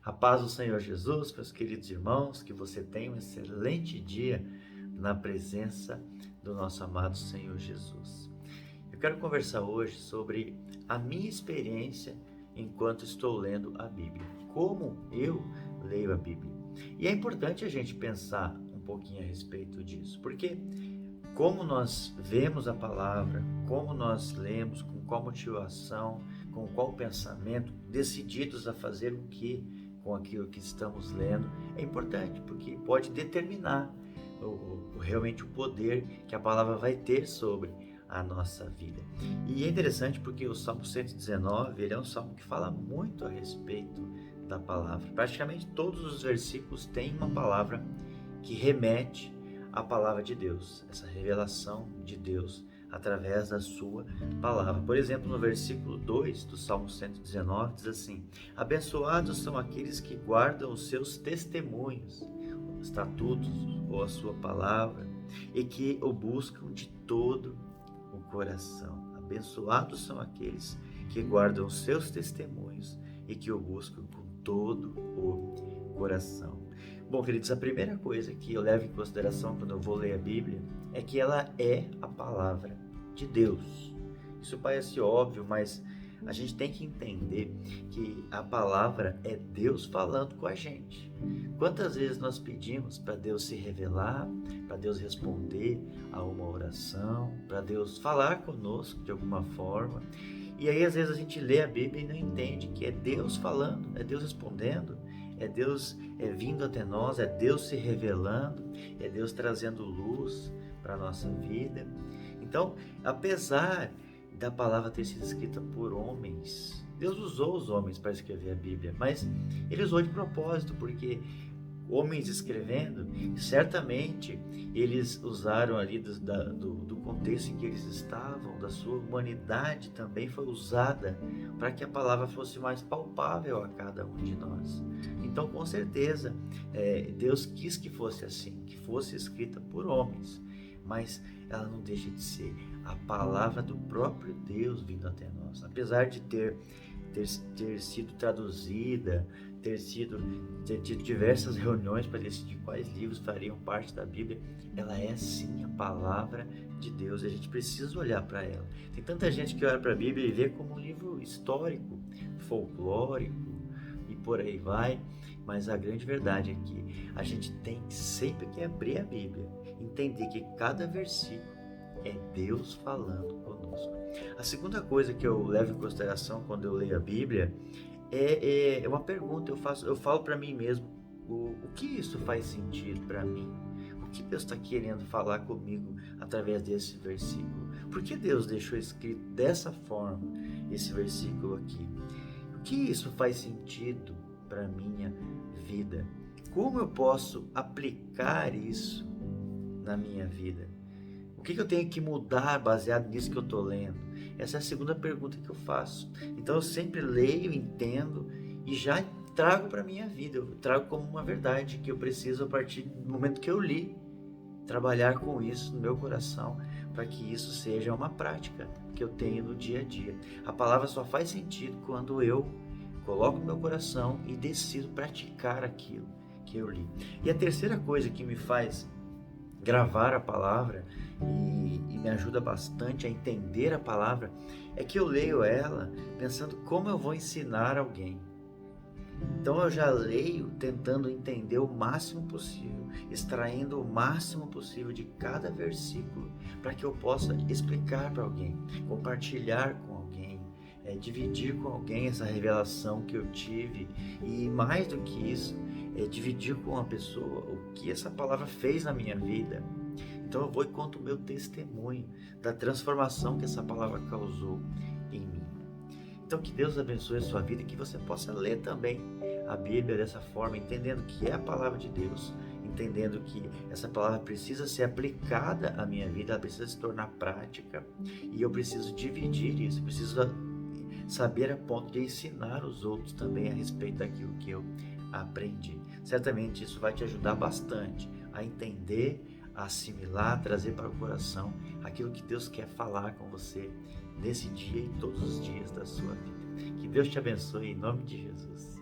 A paz do Senhor Jesus, meus queridos irmãos, que você tenha um excelente dia na presença do nosso amado Senhor Jesus. Eu quero conversar hoje sobre a minha experiência enquanto estou lendo a Bíblia, como eu leio a Bíblia. E é importante a gente pensar um pouquinho a respeito disso, porque como nós vemos a palavra, como nós lemos, com qual motivação, com qual pensamento, decididos a fazer o que com aquilo que estamos lendo, é importante, porque pode determinar realmente o poder que a palavra vai ter sobre a nossa vida. E é interessante porque o Salmo 119, ele é um salmo que fala muito a respeito da palavra. Praticamente todos os versículos têm uma palavra que remete à palavra de Deus, essa revelação de Deus através da sua palavra. Por exemplo, no versículo 2 do Salmo 119 diz assim: abençoados são aqueles que guardam os seus testemunhos, estatutos ou a sua palavra, e que o buscam de todo o coração. Abençoados são aqueles que guardam os seus testemunhos e que o buscam com todo o coração. Bom, queridos, a primeira coisa que eu levo em consideração quando eu vou ler a Bíblia é que ela é a palavra de Deus. Isso parece óbvio, mas a gente tem que entender que a palavra é Deus falando com a gente. Quantas vezes nós pedimos para Deus se revelar, para Deus responder a uma oração, para Deus falar conosco de alguma forma, e aí às vezes a gente lê a Bíblia e não entende que é Deus falando, é Deus respondendo, é Deus vindo até nós, é Deus se revelando, é Deus trazendo luz para a nossa vida. Então, apesar da palavra ter sido escrita por homens, Deus usou os homens para escrever a Bíblia, mas Ele usou de propósito, porque homens escrevendo, certamente eles usaram ali do contexto em que eles estavam, da sua humanidade também foi usada para que a palavra fosse mais palpável a cada um de nós. Então, com certeza, Deus quis que fosse assim, que fosse escrita por homens, mas ela não deixa de ser a palavra do próprio Deus vindo até nós. Apesar de ter sido traduzida, ter tido diversas reuniões para decidir quais livros fariam parte da Bíblia, ela é sim a palavra de Deus e a gente precisa olhar para ela. Tem tanta gente que olha para a Bíblia e vê como um livro histórico, folclórico e por aí vai, mas a grande verdade é que a gente tem sempre que abrir a Bíblia, entender que cada versículo é Deus falando conosco. A segunda coisa que eu levo em consideração quando eu leio a Bíblia é uma pergunta. Eu falo para mim mesmo: o que isso faz sentido para mim? O que Deus está querendo falar comigo através desse versículo? Por que Deus deixou escrito dessa forma esse versículo aqui? O que isso faz sentido para minha vida? Como eu posso aplicar isso na minha vida? O que eu tenho que mudar baseado nisso que eu estou lendo? Essa é a segunda pergunta que eu faço. Então eu sempre leio, entendo e já trago para a minha vida. Eu trago como uma verdade que eu preciso, a partir do momento que eu li, trabalhar com isso no meu coração, para que isso seja uma prática que eu tenho no dia a dia. A palavra só faz sentido quando eu coloco no meu coração e decido praticar aquilo que eu li. E a terceira coisa que me faz gravar a palavra e me ajuda bastante a entender a palavra é que eu leio ela pensando como eu vou ensinar alguém. Então eu já leio tentando entender o máximo possível, extraindo o máximo possível de cada versículo para que eu possa explicar para alguém, compartilhar com alguém, dividir com alguém essa revelação que eu tive e, mais do que isso, dividir com a pessoa o que essa palavra fez na minha vida. Então eu vou e conto o meu testemunho da transformação que essa palavra causou em mim. Então que Deus abençoe a sua vida e que você possa ler também a Bíblia dessa forma, entendendo que é a palavra de Deus, entendendo que essa palavra precisa ser aplicada à minha vida, ela precisa se tornar prática e eu preciso dividir isso, preciso saber a ponto de ensinar os outros também a respeito daquilo que eu aprendi. Certamente isso vai te ajudar bastante a entender, a assimilar, a trazer para o coração aquilo que Deus quer falar com você nesse dia e todos os dias da sua vida. Que Deus te abençoe em nome de Jesus.